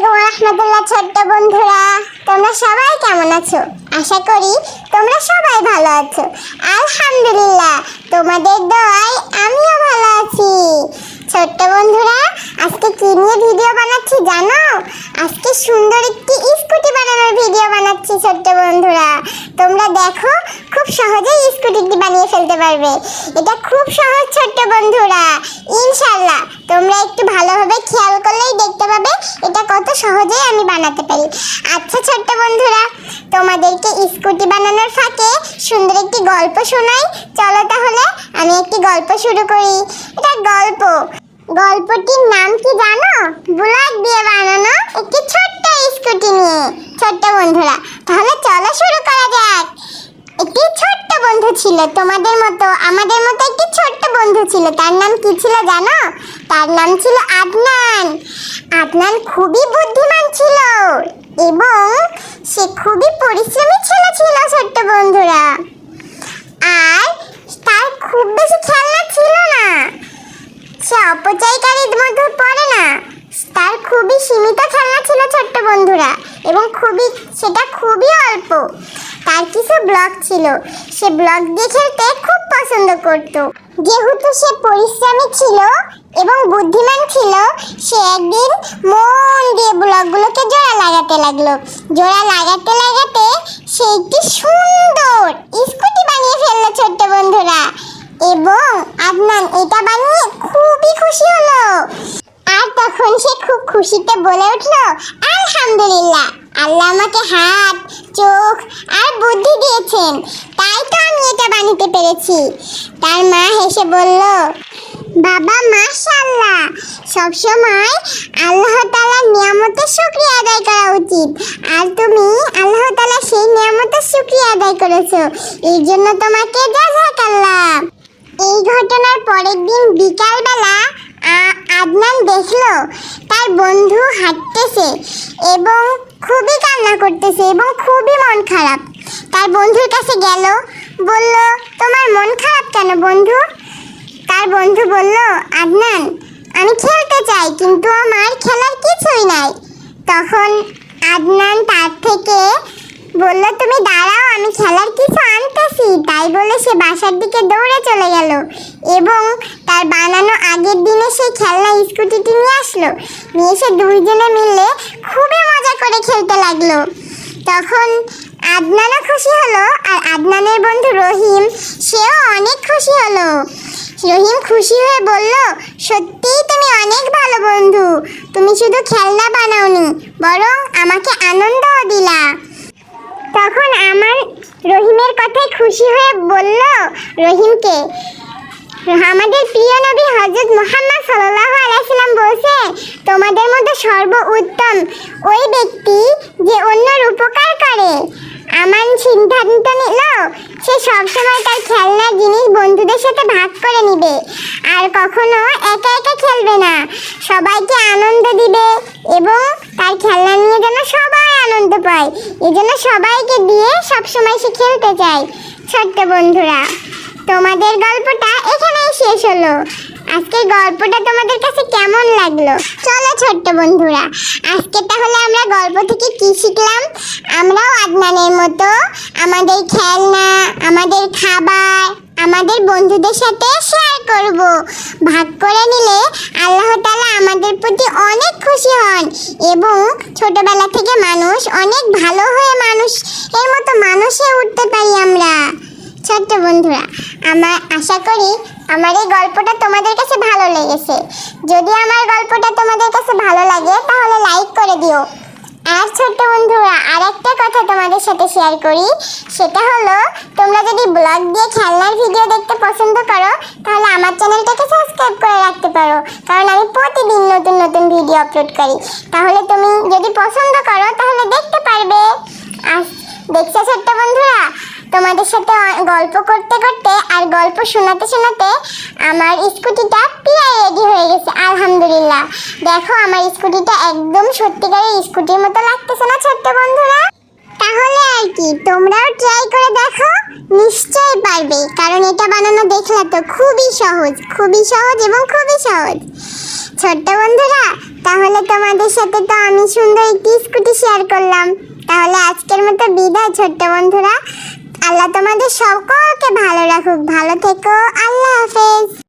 আলাইকুম রাহমাতুল্লাহ। ছোট্ট বন্ধুরা, তোমরা সবাই কেমন আছো? আশা করি তোমরা সবাই ভালো আছো। আলহামদুলিল্লাহ, তোমাদের দোয়ায় আমিও ভালো আছি। ছোট্ট বন্ধুরা, আজকে কি নিয়ে ভিডিও বানাচ্ছি জানো? আজকে সুন্দর একটি স্কুটি বানানোর ভিডিও বানাচ্ছি। ছোট্ট বন্ধুরা, তোমরা দেখো, খুব সহজেই স্কুটিটি বানিয়ে ফেলতে পারবে। এটা খুব সহজ ছোট্ট বন্ধুরা। ইনশাআল্লাহ তোমরা একটু ভালোভাবে খেয়াল করলেই দেখতে পাবে এটা কত সহজেই আমি বানাতে পারি। আচ্ছা ছোট্ট বন্ধুরা, তোমাদেরকে স্কুটি বানানোর ফাঁকে সুন্দর একটি গল্প শোনাই। চলো তাহলে আমি একটি গল্প শুরু করি। এটা গল্পটির নাম কি জানো? ব্লক দিয়ে বানানো একটি ছোট্ট স্কুটি নিয়ে। ছোট্ট বন্ধুরা, তাহলে চলো শুরু করা যাক। একটি ছোট্ট বন্ধু ছিল, তোমাদের মতো আমাদের মতো একটি ছোট্ট বন্ধু ছিল। তার নাম কি ছিল জানো? তার নাম ছিল আদনান। আদনান খুবই বুদ্ধিমান ছিল এবং সে খুবই পরিশ্রমী ছিল ছোট্ট বন্ধুরা। আর তার খুব বেশি খেলনা ছিল না, সে অপচয়কারীর মধ্যে পড়ে না। তার খুবই সীমিত খেলনা ছিল ছোট্ট বন্ধুরা, এবং সেটা খুবই অল্প। তার কিছু ব্লক ছিল, সে ব্লক দিয়ে খেলতে খুব পছন্দ করত। যেহেতু সে পরিশ্রমী ছিল এবং বুদ্ধিমান ছিল, সে একদিন মন দিয়ে ব্লকগুলোকে জোড়া লাগাতে লাগলো। জোড়া লাগাতে লাগাতে সে একটি সুন্দর স্কুটি বানিয়ে ফেললো ছোট্ট বন্ধুরা। এবং আদনান এটা বানিয়ে খুবই খুশি হলো। আর তখন সে খুব খুশিতে বলে উঠলো, আলহামদুলিল্লাহ, আল্লাহ আমাকে হাত, চোখ আর বুদ্ধি দিয়েছেন, তাই তো আমি এটা বানাতে পেরেছি। তার মা হেসে বলল, বাবা মাশাআল্লাহ, সবসময় আল্লাহ তাআলার নিয়ামতের শুকরিয়া আদায় করা উচিত। আর তুমি আল্লাহ তাআলার সেই নিয়ামতের শুকরিয়া আদায় করেছো, এর জন্য তোমাকে জাযাকাল্লাহ। এই ঘটনার পরের দিন বিকালবেলা আদনান দেখলো তার বন্ধু হাঁটতেছে এবং খুবই কান্না করতেছে এবং খুবই মন খারাপ। তার বন্ধুর কাছে গেল, বলল, তোমার মন খারাপ কেন বন্ধু? তার বন্ধু বলল, আদনান, আমি খেলতে চাই কিন্তু আমার খেলার কিছুই নাই। তখন আদনান তার থেকে বলল, তুমি দাঁড়াও, আমি খেলার কিছু আনতেছি। তাই বলে সে বাসার দিকে দৌড়ে চলে গেল এবং তার বানানো আগের দিনে সেই খেলনা স্কুটিটি নিয়ে আসলো। নিয়ে এসে দুইজনে মিলে খুবই মজা করে খেলতে লাগলো। তখন আদনানও খুশি হলো আর আদনানের বন্ধু রহিম, সেও অনেক খুশি হলো। রহিম খুশি হয়ে বলল, সত্যিই তুমি অনেক ভালো বন্ধু, তুমি শুধু খেলনা বানাওনি, বরং আমাকে আনন্দও দিলা। তখন আমার রহিমের কথায় খুশি হয়ে বলল রহিমকে, আমাদের প্রিয় নবী হযরত মুহাম্মদ সাল্লাল্লাহু আলাইহি ওয়াসাল্লাম বলেছেন, তোমাদের মধ্যে সর্বোত্তম ওই ব্যক্তি যে অন্যের উপকার করে। আমান সিদ্ধান্ত নিল সে সবসময় তার খেলনার জিনিস বন্ধুদের সাথে ভাগ করে নিবে আর কখনো একা একা খেলবে না, সবাইকে আনন্দ দিবে এবং তার খেলনা নিয়ে যেন সবাই আনন্দ পায়, এজন্য সবাইকে দিয়ে সবসময় সে খেলতে চায়। ছোট্ট বন্ধুরা, তোমাদের গল্পটা এখানেই শেষ হলো। আজকের গল্পটা তোমাদের কাছে কেমন লাগলো? চলো ছোট্ট বন্ধুরা, আজকে তাহলে আমরা গল্প থেকে কি শিখলাম? আমরাও আদনানের মতো আমাদের খেলনা, আমাদের খাবার আমাদের বন্ধুদের সাথে শেয়ার করব। ভাগ করে নিলে আল্লাহ তাআলা আমাদের প্রতি অনেক খুশি হন এবং ছোটবেলা থেকে মানুষ অনেক ভালো হয়ে মানুষের মতো মানুষে উঠতে পারি আমরা। ছোট্ট বন্ধুরা, আমার আশা করি আমার এই গল্পটা তোমাদের কাছে ভালো লেগেছে। যদি আমার গল্পটা তোমাদের কাছে ভালো লাগে তাহলে লাইক করে দিও। আর ছোট্ট বন্ধুরা, আরেকটা কথা তোমাদের সাথে শেয়ার করি, সেটা হলো তোমরা যদি ব্লগ দিয়ে খেলনার ভিডিও দেখতে পছন্দ করো তাহলে আমার চ্যানেলটাকে সাবস্ক্রাইব করে রাখতে পারো, কারণ আমি প্রতিদিন নতুন নতুন ভিডিও আপলোড করি। তাহলে তুমি যদি পছন্দ করো তাহলে দেখতে পারবে। আর দেখছো ছোট্ট বন্ধুরা, তোমাদের সাথে গল্প করতে করতে আর গল্প শোনাতে শোনাতে আমার স্কুটিটা প্রায় রেডি হয়ে গেছে। আলহামদুলিল্লাহ, দেখো আমার স্কুটিটা একদম সত্যিকারের স্কুটির মতো লাগতেছে না ছোট্ট বন্ধুরা? তাহলে আর কি, তোমরাও ট্রাই করে দেখো, নিশ্চয়ই পারবে। কারণ এটা বানানো দেখলে তো খুবই সহজ, খুবই সহজ এবং খুবই সহজ। ছোট্ট বন্ধুরা, তাহলে তোমাদের সাথে তো আমি সুন্দর একটি স্কুটি শেয়ার করলাম। তাহলে আজকের মতো বিদায় ছোট্ট বন্ধুরা। আল্লাহ তোমাদের সকলকে ভালো রাখুক। ভালো থেকো। আল্লাহ হাফেজ।